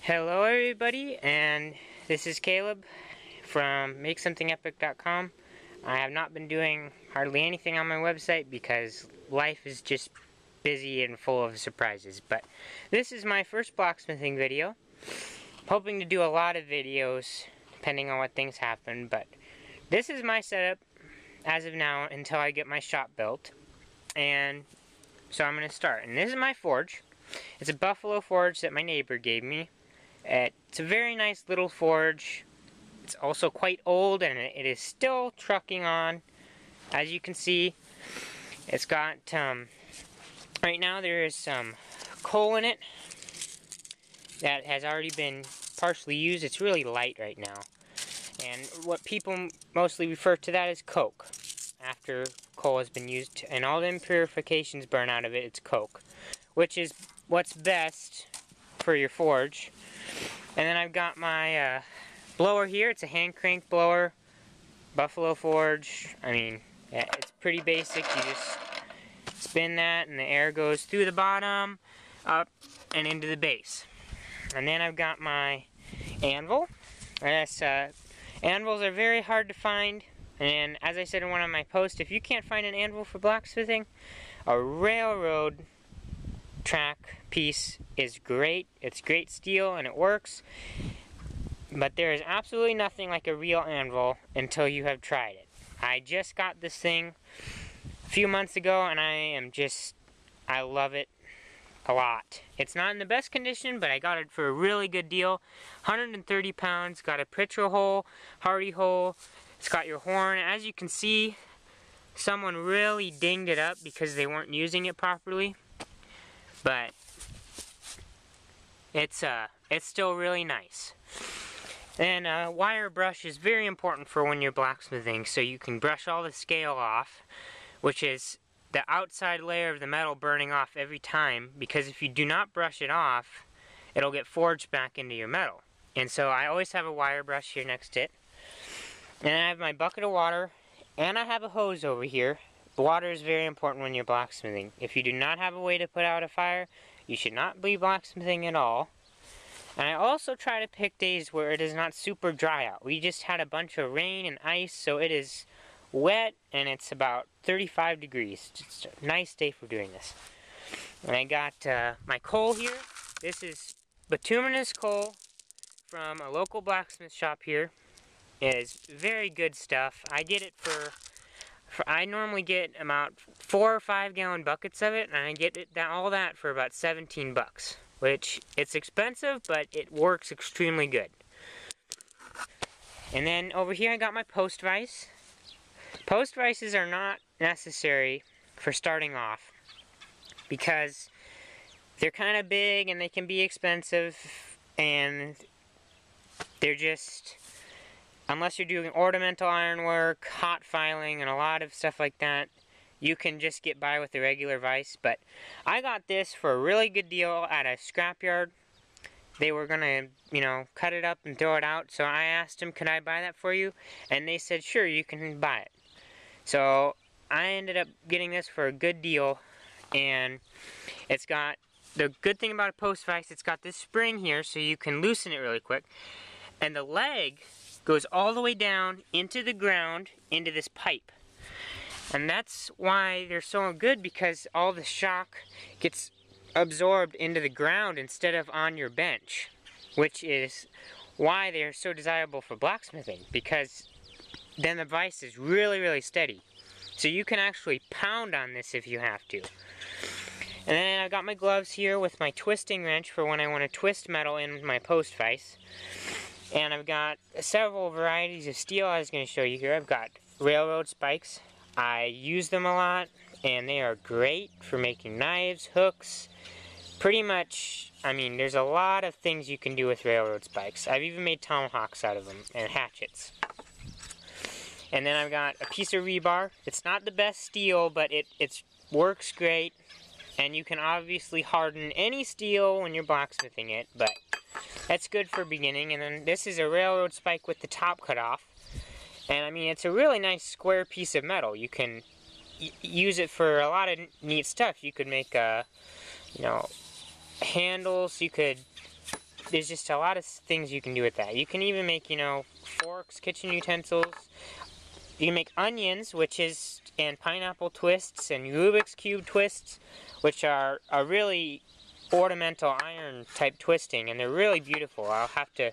Hello everybody, and this is Caleb from MakeSomethingEpic.com. I have not been doing hardly anything on my website because life is just busy and full of surprises, but this is my first blacksmithing video. I'm hoping to do a lot of videos depending on what things happen, but this is my setup as of now until I get my shop built. And so I'm going to start. And this is my forge. It's a buffalo forge that my neighbor gave me. It's a very nice little forge. It's also quite old and it is still trucking on. As you can see, it's got, right now there is some coal in it that has already been partially used. It's really light right now. And what people mostly refer to that as coke. After coal has been used and all the impurifications burn out of it, it's coke. Which is what's best for your forge. And then I've got my blower here. It's a hand crank blower, buffalo forge. I mean, yeah, it's pretty basic. You just spin that and the air goes through the bottom, up, and into the base. And then I've got my anvil. Anvils are very hard to find. And as I said in one of my posts, if you can't find an anvil for blacksmithing, a railroad track piece is great. It's great steel and it works, but there is absolutely nothing like a real anvil until you have tried it. I just got this thing a few months ago and I love it a lot. It's not in the best condition, but I got it for a really good deal. 130 pounds, got a Pritchard hole, Hardy hole, it's got your horn. As you can see, someone really dinged it up because they weren't using it properly. But it's still really nice. And wire brush is very important for when you're blacksmithing, so you can brush all the scale off, which is the outside layer of the metal burning off every time, because if you do not brush it off, it'll get forged back into your metal. And so I always have a wire brush here next to it. And I have my bucket of water, and I have a hose over here. Water is very important when you're blacksmithing. If you do not have a way to put out a fire, you should not be blacksmithing at all. And I also try to pick days where it is not super dry out. We just had a bunch of rain and ice, so it is wet and it's about 35 degrees. It's a nice day for doing this. And I got my coal here. This is bituminous coal from a local blacksmith shop here. It is very good stuff. I get it I normally get about 4 or 5 gallon buckets of it, and I get all that for about 17 bucks. Which, it's expensive, but it works extremely good. And then over here I got my post vise. Post vices are not necessary for starting off, because they're kind of big and they can be expensive, and they're just, unless you're doing ornamental ironwork, hot filing, and a lot of stuff like that, you can just get by with the regular vise. But I got this for a really good deal at a scrapyard. They were gonna, cut it up and throw it out, so I asked them, could I buy that for you? And they said, sure, you can buy it. So I ended up getting this for a good deal, and it's got, the good thing about a post vise, it's got this spring here so you can loosen it really quick, and the leg goes all the way down into the ground, into this pipe. And that's why they're so good, because all the shock gets absorbed into the ground instead of on your bench, which is why they're so desirable for blacksmithing, because then the vise is really, really steady. So you can actually pound on this if you have to. And then I've got my gloves here with my twisting wrench for when I want to twist metal in my post vise. And I've got several varieties of steel I was going to show you here. I've got railroad spikes. I use them a lot, and they are great for making knives, hooks, pretty much, I mean, there's a lot of things you can do with railroad spikes. I've even made tomahawks out of them, and hatchets. And then I've got a piece of rebar. It's not the best steel, but it works great, and you can obviously harden any steel when you're blacksmithing it, but that's good for beginning. And then this is a railroad spike with the top cut off. And I mean, it's a really nice square piece of metal. You can use it for a lot of neat stuff. You could make, handles. You could there's just a lot of things you can do with that. You can even make, forks, kitchen utensils. You can make onions, and pineapple twists, and Rubik's Cube twists, which are a really ornamental iron type twisting, and they're really beautiful. I'll have to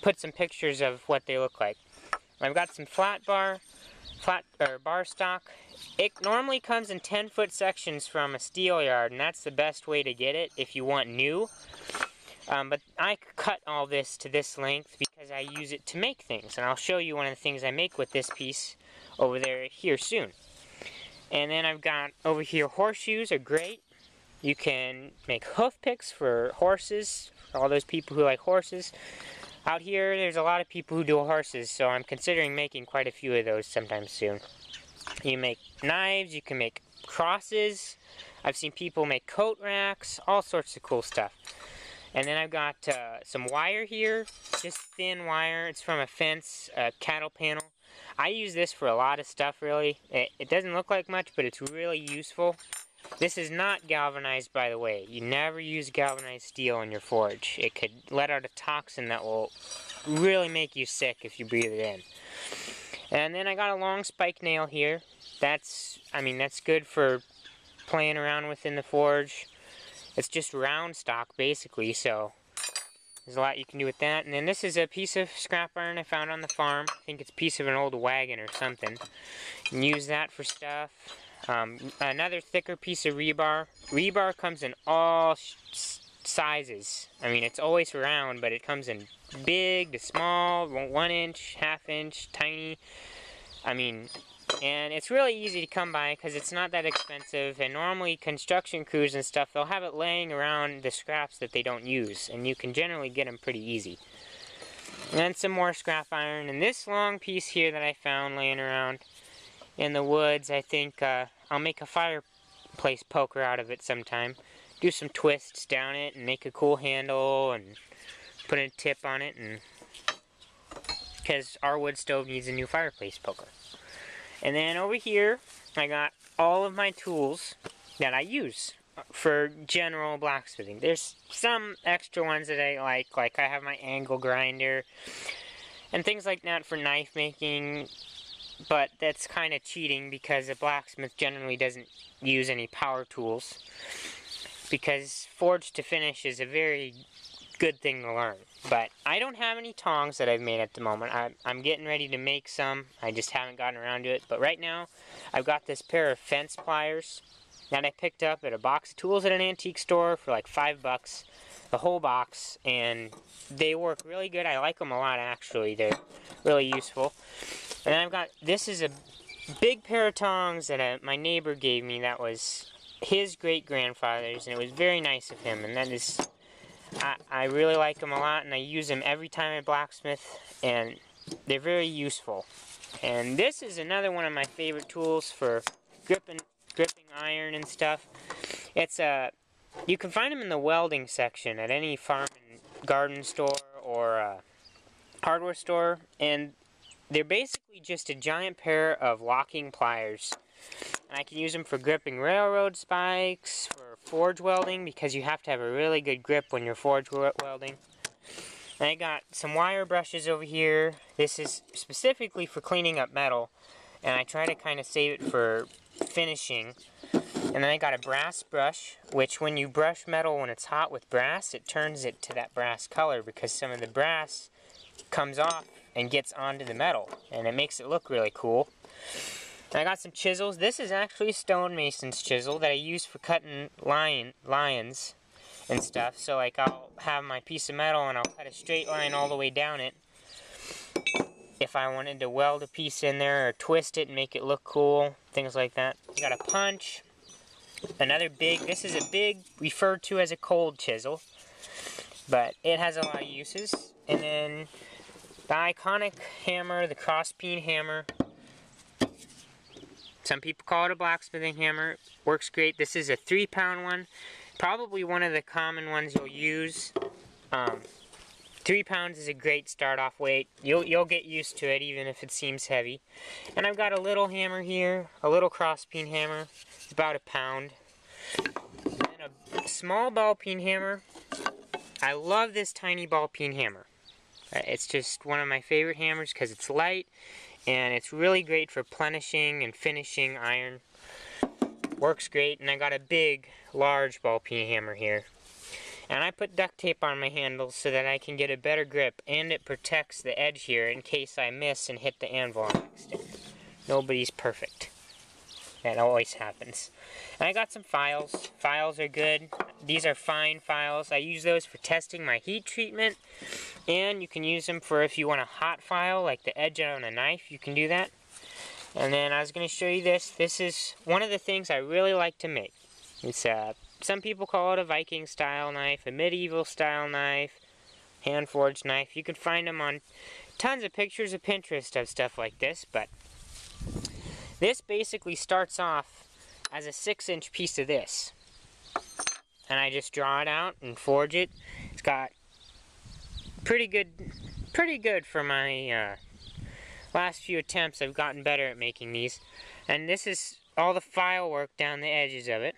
put some pictures of what they look like. I've got some bar stock. It normally comes in 10-foot sections from a steel yard, and that's the best way to get it if you want new. But I cut all this to this length because I use it to make things, and I'll show you one of the things I make with this piece over there here soon. And then I've got over here, horseshoes are great. You can make hoof picks for horses, for all those people who like horses. Out here, there's a lot of people who do horses, so I'm considering making quite a few of those sometime soon. You make knives, you can make crosses. I've seen people make coat racks, all sorts of cool stuff. And then I've got some wire here, just thin wire. It's from a fence, a cattle panel. I use this for a lot of stuff, really. It doesn't look like much, but it's really useful. This is not galvanized, by the way. You never use galvanized steel in your forge. It could let out a toxin that will really make you sick if you breathe it in. And then I got a long spike nail here. That's good for playing around with in the forge. It's just round stock, basically, so there's a lot you can do with that. And then this is a piece of scrap iron I found on the farm. I think it's a piece of an old wagon or something. You can use that for stuff. Another thicker piece of rebar. Rebar comes in all sizes. It's always round, but it comes in big to small, 1 inch, ½ inch, tiny. And it's really easy to come by because it's not that expensive, and normally construction crews and stuff, they'll have it laying around the scraps that they don't use, and you can generally get them pretty easy. And then some more scrap iron, and this long piece here that I found laying around in the woods, I think I'll make a fireplace poker out of it sometime. Do some twists down it and make a cool handle and put a tip on it, and because our wood stove needs a new fireplace poker. And then over here, I got all of my tools that I use for general blacksmithing. There's some extra ones that I like I have my angle grinder and things like that for knife making, but that's kind of cheating because a blacksmith generally doesn't use any power tools, because forge to finish is a very good thing to learn. But I don't have any tongs that I've made at the moment. I'm getting ready to make some. I just haven't gotten around to it. But right now, I've got this pair of fence pliers that I picked up at a box of tools at an antique store for like $5, the whole box, and they work really good. I like them a lot, actually. They're really useful. And I've got, this is a big pair of tongs that my neighbor gave me that was his great-grandfather's, and it was very nice of him, and that is, I really like them a lot, and I use them every time I blacksmith, and they're very useful. And this is another one of my favorite tools for gripping iron and stuff. It's you can find them in the welding section at any farm and garden store or hardware store, and they're basically just a giant pair of locking pliers. And I can use them for gripping railroad spikes, for forge welding, because you have to have a really good grip when you're forge welding. And I got some wire brushes over here. This is specifically for cleaning up metal, and I try to kind of save it for finishing. And then I got a brass brush, which when you brush metal when it's hot with brass, it turns it to that brass color because some of the brass comes off and gets onto the metal, and it makes it look really cool. And I got some chisels. This is actually a stonemason's chisel that I use for cutting lions and stuff. So like I'll have my piece of metal and I'll cut a straight line all the way down it if I wanted to weld a piece in there or twist it and make it look cool, things like that. I got a punch. Another big, this is a big, referred to as a cold chisel, but it has a lot of uses. And then the iconic hammer, the cross-peen hammer. Some people call it a blacksmithing hammer. Works great. This is a 3-pound one. Probably one of the common ones you'll use. 3 pounds is a great start-off weight. You'll get used to it even if it seems heavy. And I've got a little hammer here, a little cross-peen hammer. It's about 1 pound. And a small ball-peen hammer. I love this tiny ball peen hammer. It's just one of my favorite hammers because it's light and it's really great for plenishing and finishing iron. Works great, and I got a big, large ball peen hammer here. And I put duct tape on my handles so that I can get a better grip, and it protects the edge here in case I miss and hit the anvil on accident. Nobody's perfect. That always happens. And I got some files. Files are good. These are fine files. I use those for testing my heat treatment, and you can use them for if you want a hot file, like the edge on a knife, you can do that. And then I was going to show you this. This is one of the things I really like to make. It's some people call it a Viking style knife, a medieval style knife, hand forged knife. You can find them on tons of pictures of Pinterest of stuff like this, but this basically starts off as a 6-inch piece of this. And I just draw it out and forge it. It's got pretty good for my last few attempts. I've gotten better at making these. And this is all the file work down the edges of it.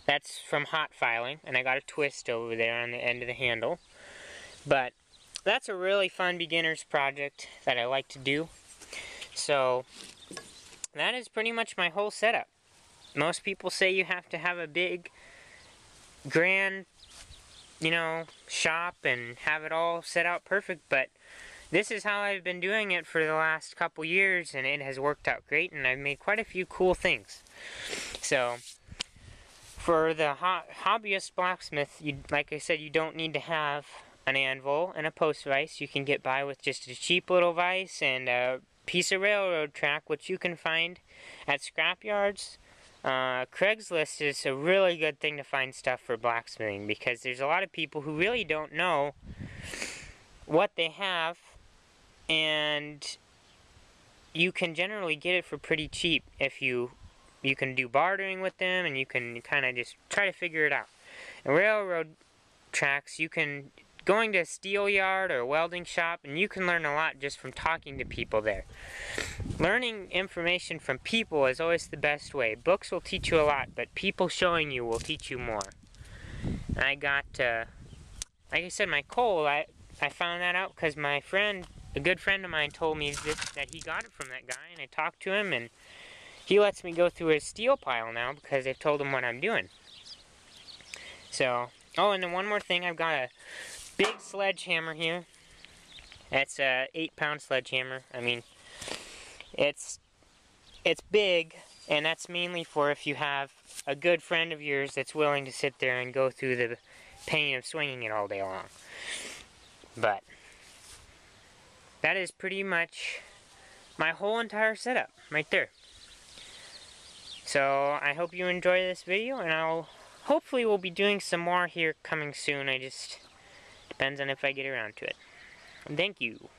That's from hot filing, and I got a twist over there on the end of the handle. But that's a really fun beginner's project that I like to do. So that is pretty much my whole setup. Most people say you have to have a big, grand, shop and have it all set out perfect, but this is how I've been doing it for the last couple years, and it has worked out great, and I've made quite a few cool things. So for the hobbyist blacksmith, like I said, you don't need to have an anvil and a post vise. You can get by with just a cheap little vise and a piece of railroad track, which you can find at scrap yards. Craigslist is a really good thing to find stuff for blacksmithing, because there's a lot of people who really don't know what they have, and you can generally get it for pretty cheap if you can do bartering with them, and you can kind of just try to figure it out. And railroad tracks, you can going to a steel yard or a welding shop, and you can learn a lot just from talking to people there. Learning information from people is always the best way. Books will teach you a lot, but people showing you will teach you more. And I got, like I said, my coal, I found that out because my friend, a good friend of mine, told me that he got it from that guy, and I talked to him, and he lets me go through his steel pile now because they've told him what I'm doing. So, oh, and then one more thing, I've got a big sledgehammer here. That's a 8-pound sledgehammer. I mean, it's big, and that's mainly for if you have a good friend of yours that's willing to sit there and go through the pain of swinging it all day long. But that is pretty much my whole entire setup right there. So I hope you enjoy this video, and hopefully we'll be doing some more here coming soon. Depends on if I get around to it. And thank you.